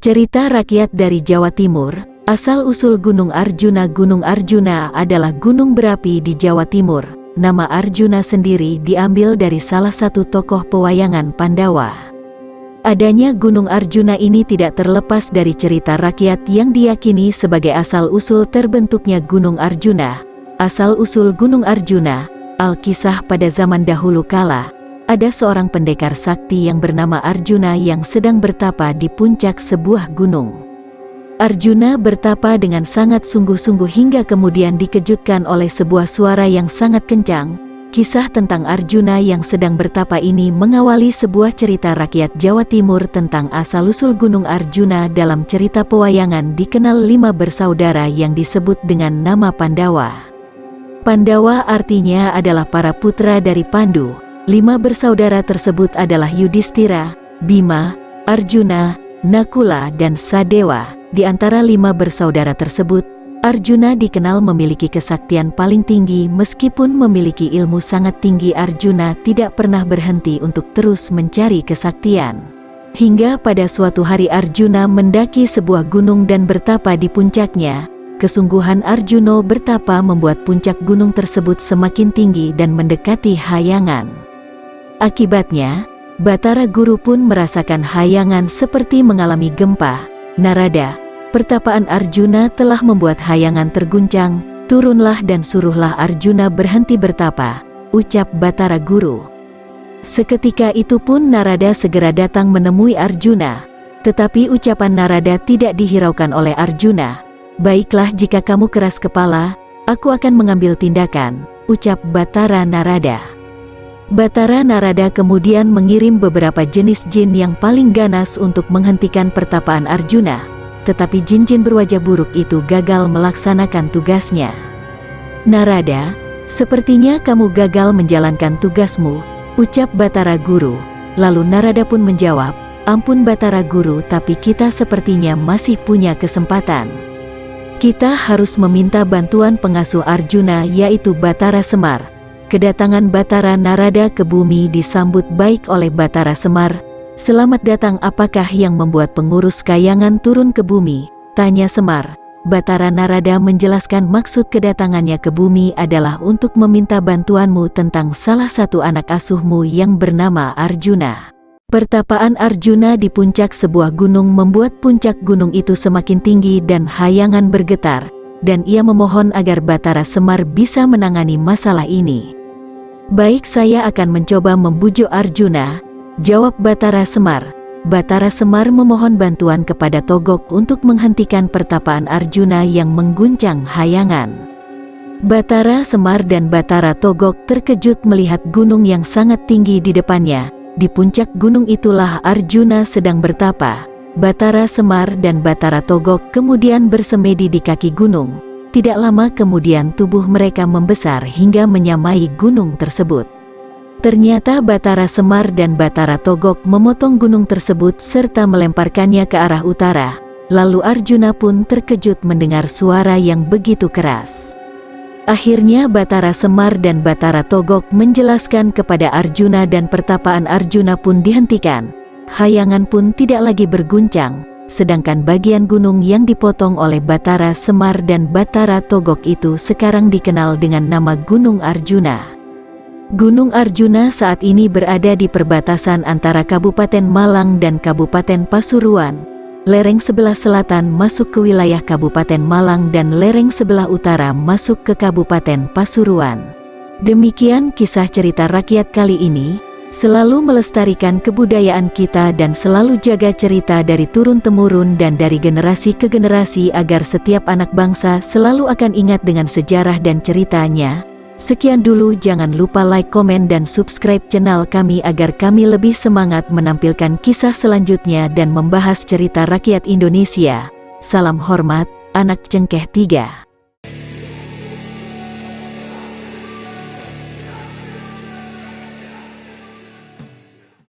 Cerita rakyat dari Jawa Timur. Asal-usul Gunung Arjuna. Gunung Arjuna adalah gunung berapi di Jawa Timur. Nama Arjuna sendiri diambil dari salah satu tokoh pewayangan Pandawa. Adanya Gunung Arjuna ini tidak terlepas dari cerita rakyat yang diyakini sebagai asal-usul terbentuknya Gunung Arjuna. Asal-usul Gunung Arjuna, Alkisah pada zaman dahulu kala. Ada seorang pendekar sakti yang bernama Arjuna yang sedang bertapa di puncak sebuah gunung. Arjuna bertapa dengan sangat sungguh-sungguh hingga kemudian dikejutkan oleh sebuah suara yang sangat kencang. Kisah tentang Arjuna yang sedang bertapa ini mengawali sebuah cerita rakyat Jawa Timur tentang asal-usul Gunung Arjuna. Dalam cerita pewayangan dikenal 5 bersaudara yang disebut dengan nama Pandawa. Pandawa artinya adalah para putra dari Pandu. 5 bersaudara tersebut adalah Yudhistira, Bima, Arjuna, Nakula dan Sadewa. Di antara 5 bersaudara tersebut, Arjuna dikenal memiliki kesaktian paling tinggi. Meskipun memiliki ilmu sangat tinggi, Arjuna tidak pernah berhenti untuk terus mencari kesaktian. Hingga pada suatu hari Arjuna mendaki sebuah gunung dan bertapa di puncaknya. Kesungguhan Arjuna bertapa membuat puncak gunung tersebut semakin tinggi dan mendekati hayangan. Akibatnya, Batara Guru pun merasakan hayangan seperti mengalami gempa. Narada, pertapaan Arjuna telah membuat hayangan terguncang. Turunlah dan suruhlah Arjuna berhenti bertapa, ucap Batara Guru. Seketika itu pun Narada segera datang menemui Arjuna. Tetapi ucapan Narada tidak dihiraukan oleh Arjuna. Baiklah, jika kamu keras kepala, aku akan mengambil tindakan, ucap Batara Narada. Batara Narada kemudian mengirim beberapa jenis jin yang paling ganas untuk menghentikan pertapaan Arjuna. Tetapi jin-jin berwajah buruk itu gagal melaksanakan tugasnya. Narada, sepertinya kamu gagal menjalankan tugasmu, ucap Batara Guru. Lalu Narada pun menjawab, ampun Batara Guru, tapi kita sepertinya masih punya kesempatan. Kita harus meminta bantuan pengasuh Arjuna, yaitu Batara Semar. Kedatangan Batara Narada ke bumi disambut baik oleh Batara Semar. Selamat datang, apakah yang membuat pengurus kayangan turun ke bumi? Tanya Semar. Batara Narada menjelaskan maksud kedatangannya ke bumi adalah untuk meminta bantuanmu tentang salah satu anak asuhmu yang bernama Arjuna. Pertapaan Arjuna di puncak sebuah gunung membuat puncak gunung itu semakin tinggi dan hayangan bergetar, dan ia memohon agar Batara Semar bisa menangani masalah ini. Baik, saya akan mencoba membujuk Arjuna, jawab Batara Semar. Batara Semar memohon bantuan kepada Togok untuk menghentikan pertapaan Arjuna yang mengguncang hayangan. Batara Semar dan Batara Togok terkejut melihat gunung yang sangat tinggi di depannya. Di puncak gunung itulah Arjuna sedang bertapa. Batara Semar dan Batara Togok kemudian bersemedi di kaki gunung. Tidak lama kemudian tubuh mereka membesar hingga menyamai gunung tersebut. Ternyata Batara Semar dan Batara Togok memotong gunung tersebut serta melemparkannya ke arah utara. Lalu Arjuna pun terkejut mendengar suara yang begitu keras. Akhirnya Batara Semar dan Batara Togok menjelaskan kepada Arjuna dan pertapaan Arjuna pun dihentikan. Hayangan pun tidak lagi berguncang. Sedangkan bagian gunung yang dipotong oleh Batara Semar dan Batara Togok itu sekarang dikenal dengan nama Gunung Arjuna. Gunung Arjuna saat ini berada di perbatasan antara Kabupaten Malang dan Kabupaten Pasuruan. Lereng sebelah selatan masuk ke wilayah Kabupaten Malang dan lereng sebelah utara masuk ke Kabupaten Pasuruan. Demikian kisah cerita rakyat kali ini. Selalu melestarikan kebudayaan kita dan selalu jaga cerita dari turun-temurun dan dari generasi ke generasi agar setiap anak bangsa selalu akan ingat dengan sejarah dan ceritanya. Sekian dulu, jangan lupa like, komen dan subscribe channel kami agar kami lebih semangat menampilkan kisah selanjutnya dan membahas cerita rakyat Indonesia. Salam hormat, Anak Cengkeh 3.